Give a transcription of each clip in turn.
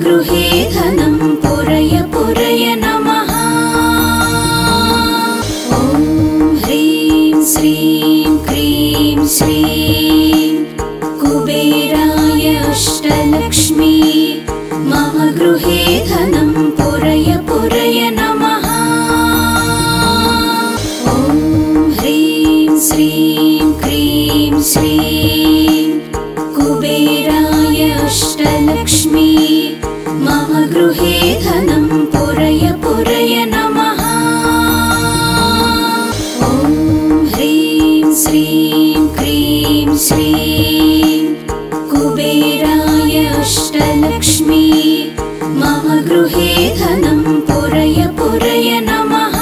गृहे धनं पुरय पुरय नमः। ॐ ह्रीं श्रीं क्रीं श्रीं कुबेराय अष्टलक्ष्मी मम गृहे धनं पुरय पुरय नमः। ॐ ह्रीं श्रीं क्रीं श्रीं कुबेराय अष्टलक्ष्मी मम गृहे धनं पुरय पुरय नमः। ॐ ह्रीं श्रीं क्रीं श्रीं कुबेराय अष्टलक्ष्मी मम गृहे धनं पुरय पुरय नमः।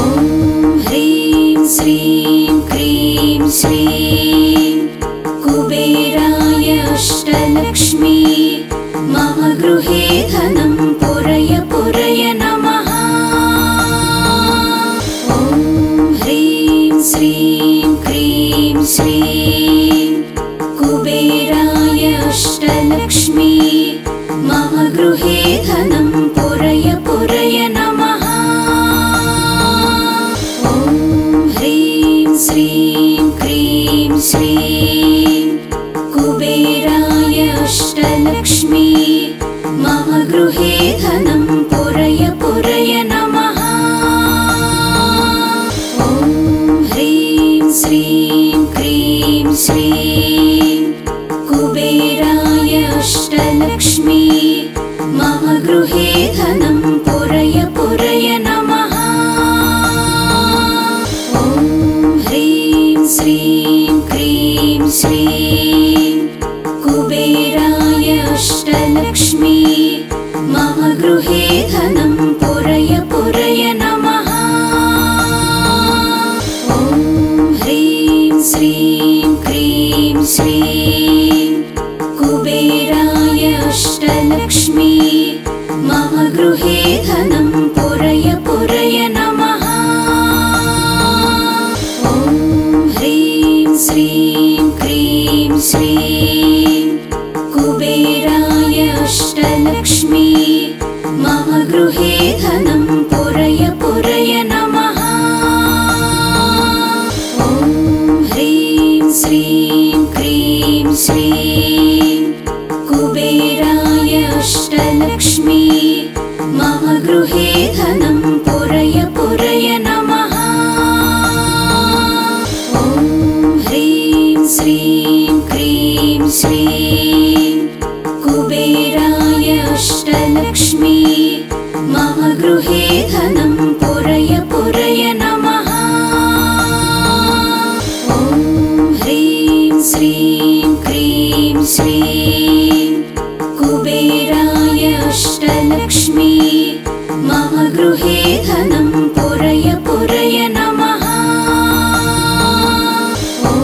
ॐ ह्रीं श्रीं क्रीं श्रीं कुबेराय अष्टलक्ष्मी मम गृहे धनं पुरय पुरय नमः। ॐ ह्रीं श्रीं क्रीं श्रीं कुबेराय अष्टलक्ष्मी मम गृहे धनं पुरय पुरय नमः। ॐ ह्रीं श्रीं क्रीं श्रीं कुबेराय अष्टलक्ष्मी मम गृहे धनं पुरय पुरय नमः। ॐ ह्रीं श्रीं क्रीं श्रीं कुबेराय अष्टलक्ष्मी मम गृहे धनं पुरय पुरय नमः। ॐ ह्रीं श्रीं क्रीं श्रीं कुबेराय अष्टलक्ष्मी मम गृहे धनं पुरय पुरय नमः। ॐ ह्रीं श्रीं क्रीं श्रीं कुबेराय अष्टलक्ष्मी मम गृहे धनं पुरय पुरय नमः। ॐ ह्रीं श्रीं क्रीं श्रीं कुबेराय अष्टलक्ष्मी मम गृहे धनं पुरय पुरय नमः। ॐ ह्रीं श्रीं क्रीं श्रीं कुबेराय अष्टलक्ष्मी मम गृहे धनं पुरय पुरय नमः। ॐ ह्रीं श्रीं क्रीं श्रीं कुबेराय अष्टलक्ष्मी मम गृहे धनं पुरय पुरय नमः। ॐ ह्रीं श्रीं क्रीं श्रीं कुबेराय अष्टलक्ष्मी मम गृहे धनं पुरय पुरय नमः। ॐ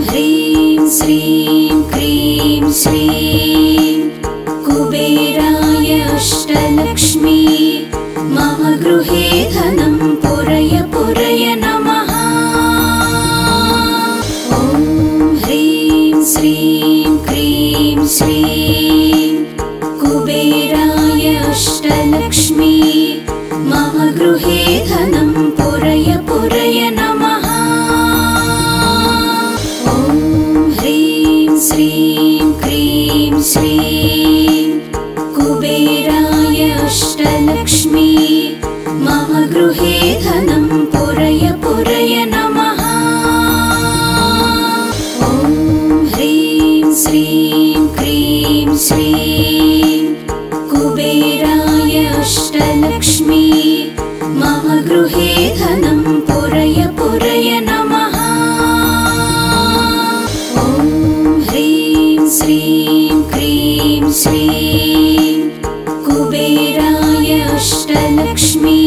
ह्रीं श्रीं क्रीं श्रीं कुबेराय अष्टलक्ष्मी मम गृहे धनं पुरय पुरय नमः। ॐ ह्रीं श्रीं क्रीं श्रीं कुबेराय अष्टलक्ष्मी मम गृहे धनं पुरय पुरय नमः। ॐ ह्रीं श्रीं क्रीं श्रीं कुबेराय अष्टलक्ष्मी मम गृहे धनं पुरय पुरय नमः। ॐ ह्रीं श्रीं क्रीं श्रीं कुबेराय अष्टलक्ष्मी मम गृहे धनं पुरय पुरय नमः। ॐ ह्रीं श्रीं क्रीं श्रीं कुबेराय अष्टलक्ष्मी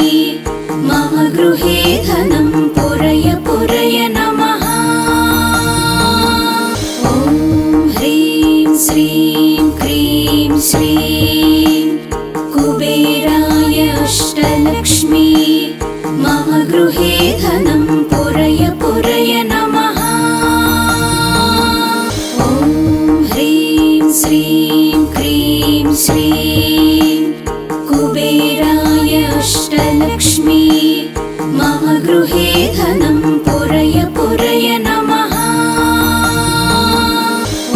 मम गृहे धनं पुरय पुरय नमः। ॐ ह्रीं श्रीं क्रीं श्रीं कुबेराय अष्टलक्ष्मी मम गृहे धनं पुरय पुरय नमः। ॐ ह्रीं श्रीं श्रीं कुबेराय अष्टलक्ष्मी मम गृहे धनं पुरय पुरय नमः।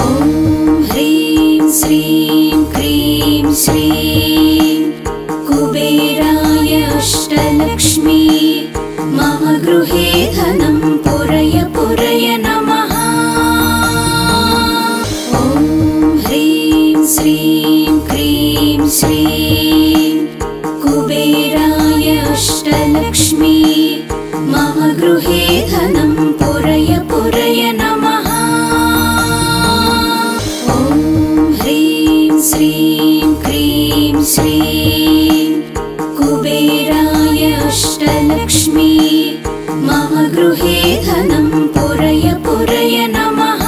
ॐ ह्रीं श्रीं क्रीं श्रीं कुबेराय अष्टलक्ष्मी मम गृहे धनं पुरय पुरय नमः। ॐ ह्रीं श्रीं क्रीं श्रीं कुबेराय अष्टलक्ष्मी मम गृहे धनं पुरय पुरय नमः। ॐ ह्रीं श्रीं क्रीं श्रीं कुबेराय अष्टलक्ष्मी मम गृहे धनं पुरय पुरय नमः।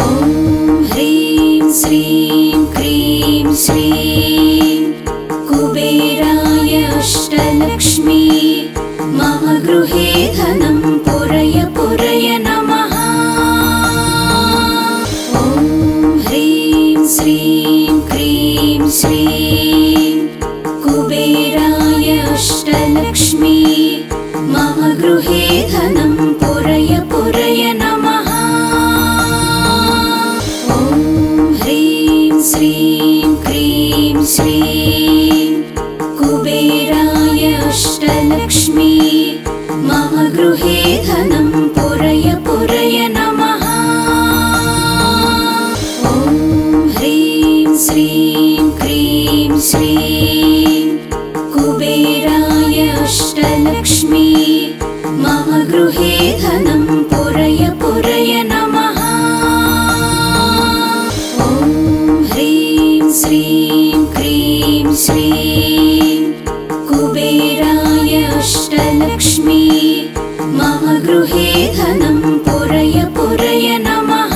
ॐ ह्रीं श्रीं क्रीं श्रीं कुबेराय अष्टलक्ष्मी मम गृहे धनं पुरय पुरय नमः। ॐ ह्रीं श्रीं क्रीं श्रीं कुबेराय अष्टलक्ष्मी मम गृहे धनं पुरय पुरय नमः। ॐ ह्रीं श्रीं क्रीं श्रीं कुबेराय अष्टलक्ष्मी मम गृहे धनं पुरय पुरय नमः। ॐ ह्रीं श्रीं क्रीं श्रीं कुबेराय अष्टलक्ष्मी मम गृहे धनं पुरय पुरय नमः। ॐ ह्रीं श्रीं क्रीं श्रीं कुबेराय अष्टलक्ष्मी मम गृहे धनं पुरय पुरय नमः।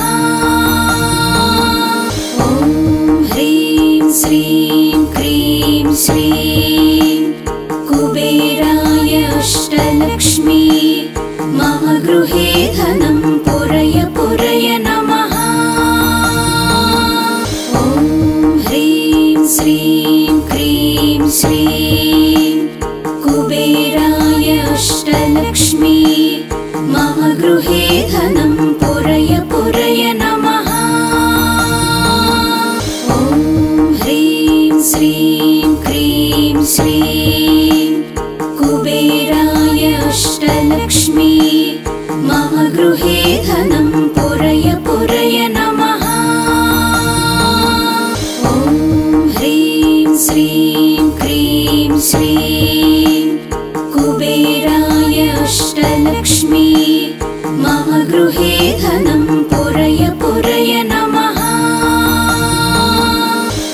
ॐ ह्रीं श्रीं क्रीं श्रीं कुबेराय अष्टलक्ष्मी मम गृहे धनं पुरय पुरय नमः। ॐ ह्रीं श्रीं क्रीं श्रीं कुबेराय अष्टलक्ष्मी मम गृहे धनं पुरय पुरय नमः। ॐ ह्रीं श्रीं क्रीं श्रीं कुबेराय अष्टलक्ष्मी मम गृहे धनं पुरय पुरय नमः। ॐ ह्रीं श्रीं क्रीं श्रीं कुबेराय अष्टलक्ष्मी मम गृहे धनं पुरय पुरय नमः।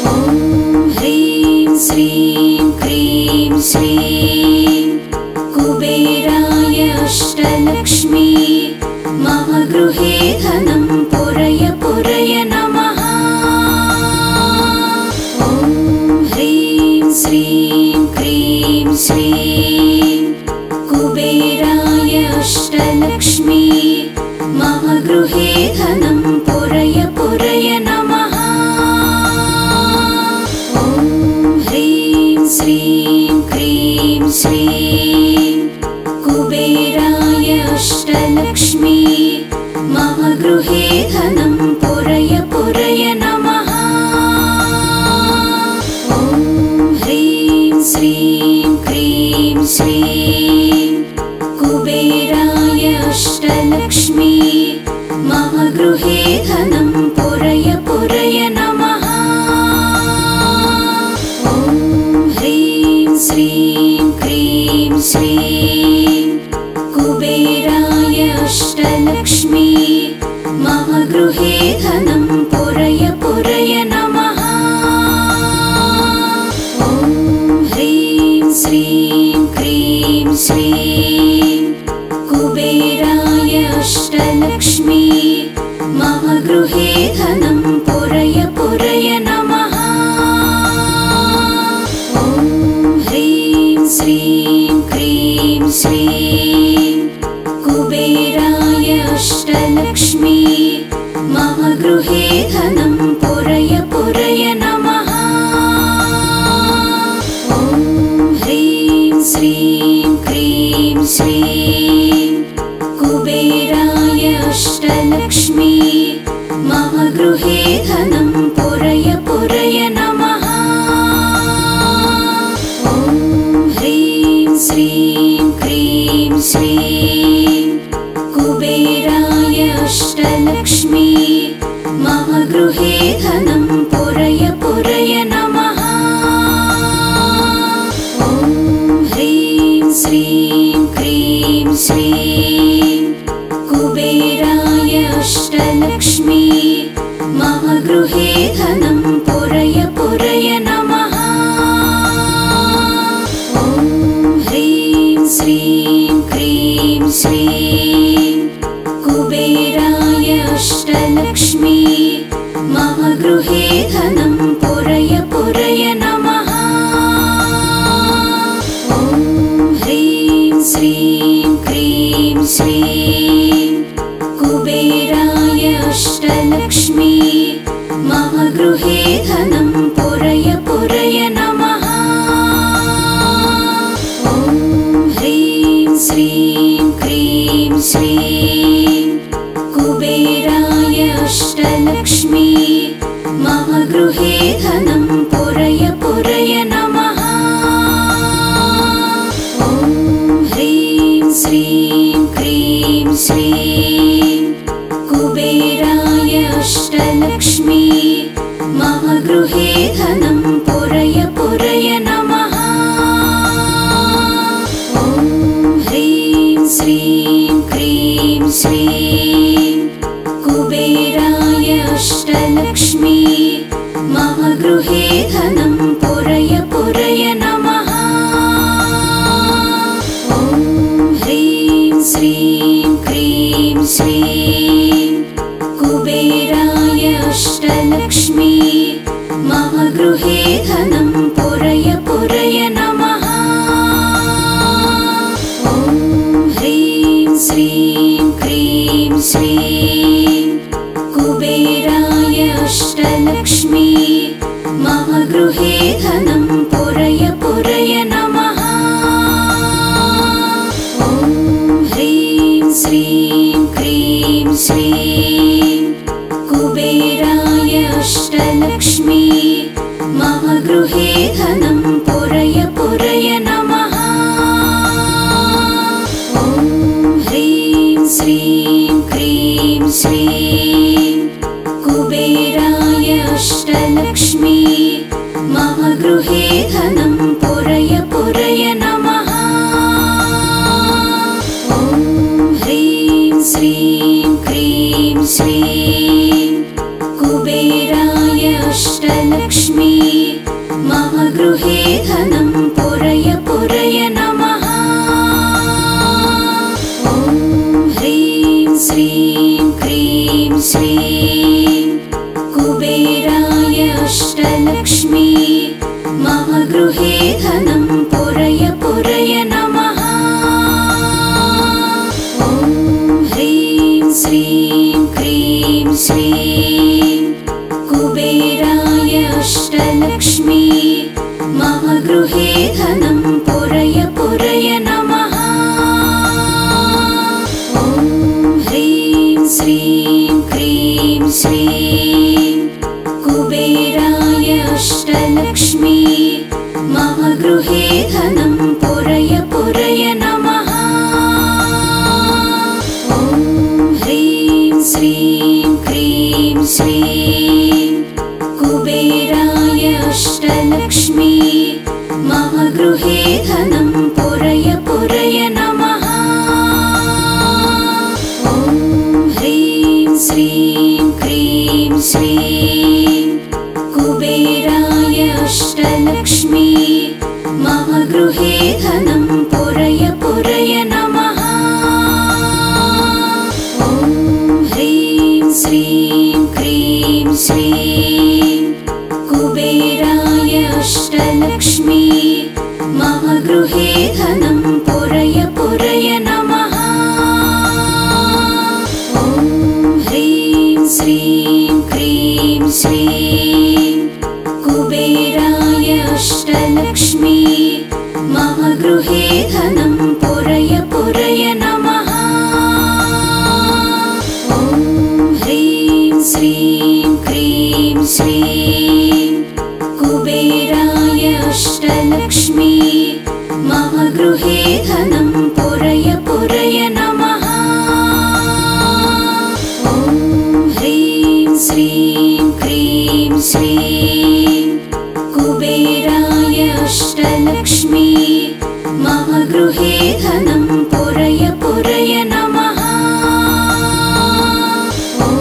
ॐ ह्रीं श्रीं क्रीं श्रीं कुबेराय अष्टलक्ष्मी मम गृहे धनं पुरय पुरय नमः। ॐ ह्रीं श्रीं क्रीं श्रीं कुबेराय अष्टलक्ष्मी मम गृहे धनं पुरय पुरय नमः। ॐ ह्रीं श्रीं क्रीं श्रीं कुबेराय अष्टलक्ष्मी मम गृहे धनं पुरय पुरय नमः। ॐ ह्रीं श्रीं क्रीं गृहे धनं पुरय पुरय नमः। ॐ ह्रीं श्रीं क्रीं श्रीं कुबेराय अष्टलक्ष्मी मम गृहे धनं पुरय पुरय नमः। ॐ ह्रीं श्रीं क्रीं श्रीं कुबेराय अष्टलक्ष्मी मम गृहे धनं पुरय पुरय नमः। ॐ ह्रीं श्रीं क्रीं श्रीं कुबेराय अष्टलक्ष्मी मम गृहे धनं पुरय पुरय नमः। ॐ ह्रीं श्रीं क्रीं श्रीं कुबेराय अष्टलक्ष्मी मम गृहे धनं पुरय पुरय नमः। ॐ ह्रीं श्रीं क्रीं श्रीं कुबेराय अष्टलक्ष्मी मम गृहे धनं पुरय पुरय नमः। ॐ ह्रीं श्रीं क्रीं श्रीं कुबेराय अष्टलक्ष्मी मम गृहे धनं पुरय पुरय नमः। ॐ ह्रीं श्रीं क्रीं श्रीं कुबेराय अष्टलक्ष्मी मम गृहे धनं पुरय पुरय नमः। ॐ ह्रीं श्रीं क्रीं श्रीं कुबेराय अष्टलक्ष्मी मम गृहे धनं पुरय पुरय नमः। ॐ ह्रीं श्रीं क्रीं श्रीं कुबेराय अष्टलक्ष्मी मम गृहे धनं पुरय पुरय नमः। ॐ ह्रीं श्रीं क्रीं श्रीं कुबेराय अष्टलक्ष्मी मम गृहे धनं पुरय पुरय नमः। ॐ ह्रीं श्रीं क्रीं श्रीं कुबेराय अष्टलक्ष्मी मम गृहे धनं पुरय पुरय नमः। ॐ ह्रीं श्रीं क्रीं श्रीं कुबेराय अष्टलक्ष्मी मम गृहे धनं पुरय पुरय नमः। ॐ ह्रीं श्रीं क्रीं श्रीं कुबेराय अष्टलक्ष्मी मम गृहे धनं पुरय पुरय नमः। ॐ ह्रीं श्रीं क्रीं श्रीं कुबेराय अष्टलक्ष्मी मम गृहे धनं पुरय पुरय नमः। ॐ ह्रीं श्रीं क्रीं श्रीं कुबेराय अष्टलक्ष्मी मम गृहे धनं पुरय पुरय नमः। ॐ ह्रीं श्रीं क्रीं श्रीं कुबेराय अष्टलक्ष्मी मम गृहे धनं पुरय पुरय नमः। ॐ ह्रीं श्रीं क्रीं श्रीं कुबेराय अष्टलक्ष्मी मम गृहे धनं पुरय पुरय नमः। ॐ ह्रीं श्रीं क्रीं श्रीं कुबेराय अष्टलक्ष्मी मम गृहे धनं पुरय पुरय नमः। ॐ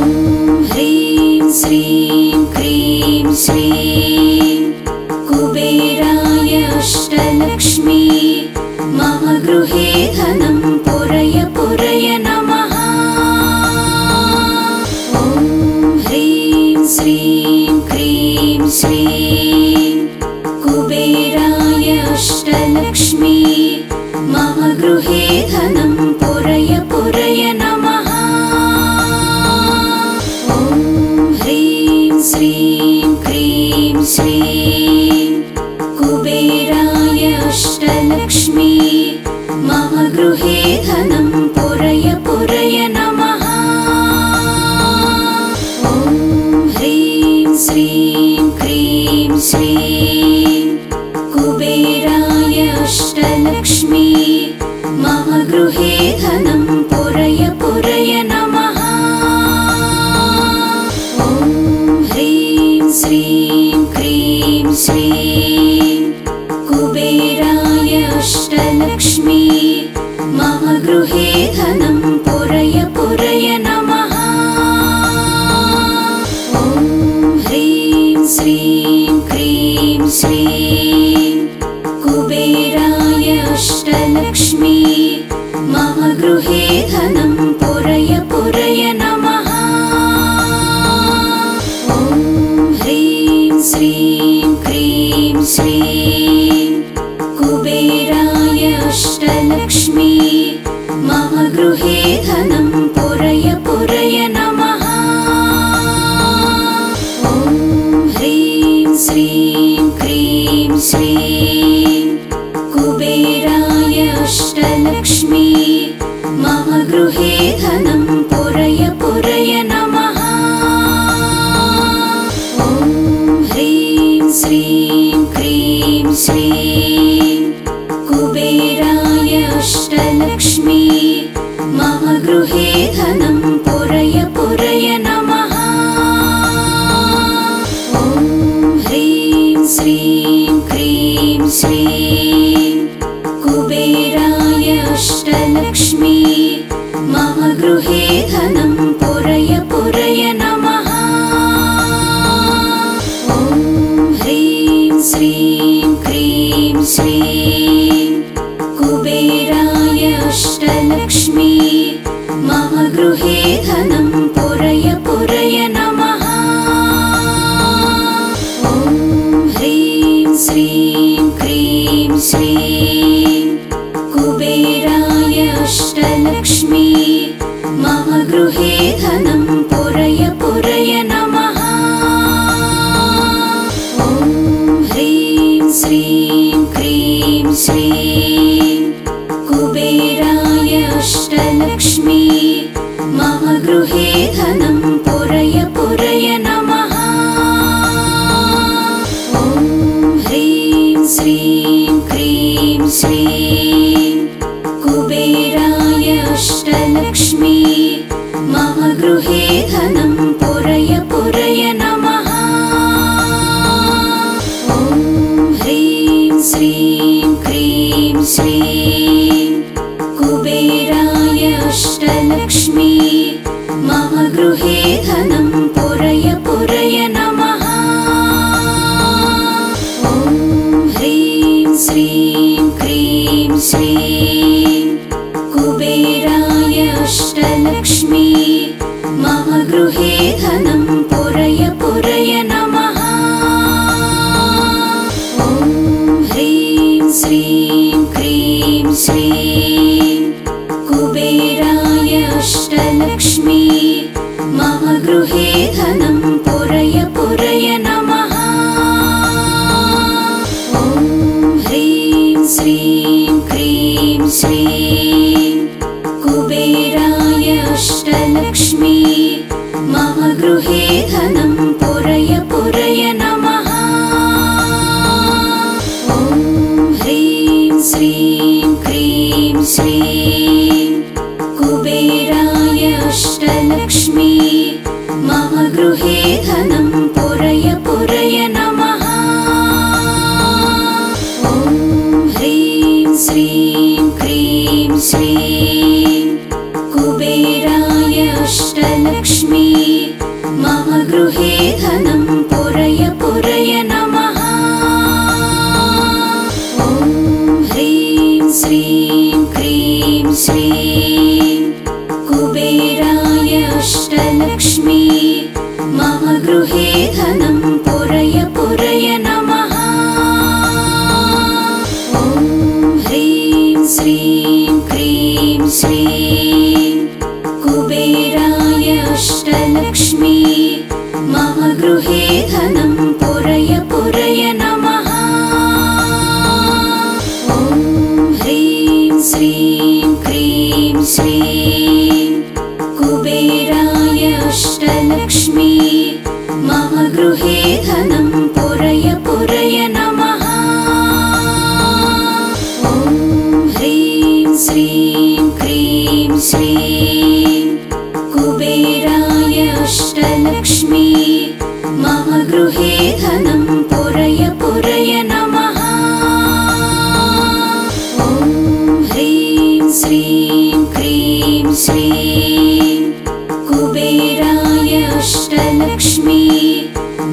ह्रीं श्रीं क्रीं श्रीं कुबेराय अष्टलक्ष्मी मम गृहे धनं पुरय पुरय नमः। ॐ ह्रीं श्रीं क्रीं श्रीं कुबेराय अष्टलक्ष्मी मम गृहे धनं पुरय पुरय नमः। ॐ ह्रीं श्रीं क्रीं श्रीं कुबेराय अष्टलक्ष्मी मम गृहे धनं पुरय पुरय नमः। ॐ ह्रीं श्रीं क्रीं श्रीं कुबेराय अष्टलक्ष्मी मम गृहे धनं पुरय पुरय नमः। ॐ ह्रीं श्रीं क्रीं श्रीं कुबेराय अष्टलक्ष्मी मम गृहे धनं पुरय पुरय नमः। ॐ ह्रीं श्रीं क्रीं श्रीं कुबेराय अष्टलक्ष्मी मम गृहे धनं पुरय पुरय नमः। ॐ ह्रीं श्रीं क्रीं श्रीं कुबेराय अष्टलक्ष्मी मम गृहे धनं पुरय पुरय नमः। ॐ ह्रीं श्रीं क्रीं श्रीं कुबेराय अष्टलक्ष्मी मम गृहे धनं पुरय पुरय नमः। ॐ ह्रीं श्रीं क्रीं श्रीं कुबेराय अष्टलक्ष्मी मम गृहे धनं पुरय पुरय नमः। ॐ ह्रीं श्रीं क्रीं श्रीं कुबेराय अष्टलक्ष्मी मम गृहे धनं पुरय पुरय नमः। ॐ ह्रीं श्रीं क्रीं श्रीं कुबेराय अष्टलक्ष्मी मम गृहे धनं पुरय पुरय नमः। ॐ ह्रीं श्रीं क्रीं श्रीं कुबेराय अष्टलक्ष्मी मम गृहे धनं पुरय पुरय नमः। ॐ ह्रीं श्रीं क्रीं श्रीं कुबेराय अष्टलक्ष्मी मम गृहे धनं पुरय पुरय नमः। ॐ ह्रीं श्रीं क्रीं श्रीं कुबेराय अष्टलक्ष्मी मम गृहे धनं पुरय पुरय नमः। ॐ ह्रीं श्रीं क्रीं श्रीं कुबेराय अष्टलक्ष्मी मम गृहे धनं पुरय पुरय नमः। ॐ ह्रीं श्रीं क्रीं पुरय नमः। ॐ ह्रीं श्रीं क्रीं श्रीं कुबेराय अष्टलक्ष्मी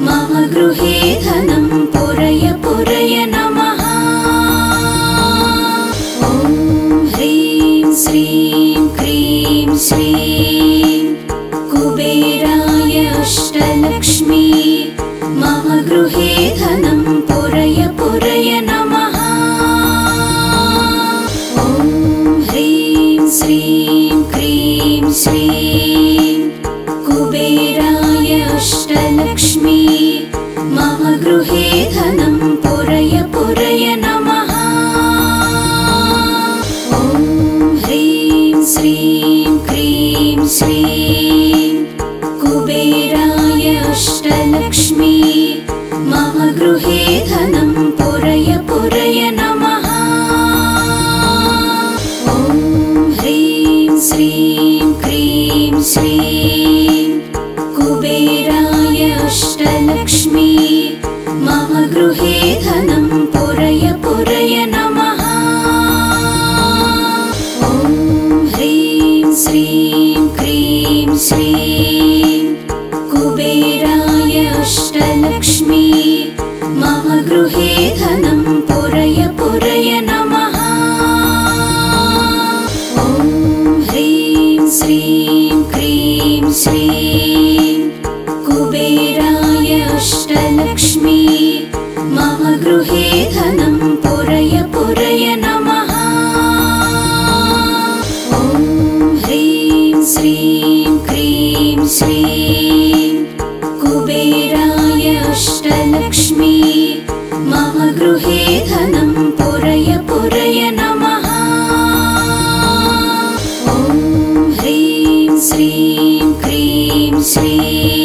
मम गृहे धनं पुरय पुरय नमः। ॐ ह्रीं श्रीं क्रीं श्रीं कुबेराय अष्टलक्ष्मी मम गृहे धनं पुरय पुरय नमः। ॐ ह्रीं श्रीं क्रीं श्रीं कुबेराय अष्टलक्ष्मी मम गृहे धनं पुरय पुरय नमः। ॐ ह्रीं श्रीं क्रीं श्रीं कुबेराय अष्टलक्ष्मी मम गृहे धनं पुरय पुरय नमः। ॐ ह्रीं श्रीं क्रीं श्रीं कुबेराय अष्टलक्ष्मी मम गृहे धनं पुरय पुरय नमः। ॐ ह्रीं श्रीं क्रीं श्रीं कुबेराय अष्टलक्ष्मी मम गृहे धनं पुरय पुरय नमः। ॐ ह्रीं श्रीं क्रीं श्रीं कुबेराय अष्टलक्ष्मी मम गृहे धनं पुरय पुरय नमः। ॐ ह्रीं श्रीं क्रीं श्रीं कुबेराय अष्टलक्ष्मी मम गृहे धनं पुरय पुरय नमः। ॐ ह्रीं श्रीं क्रीं श्रीं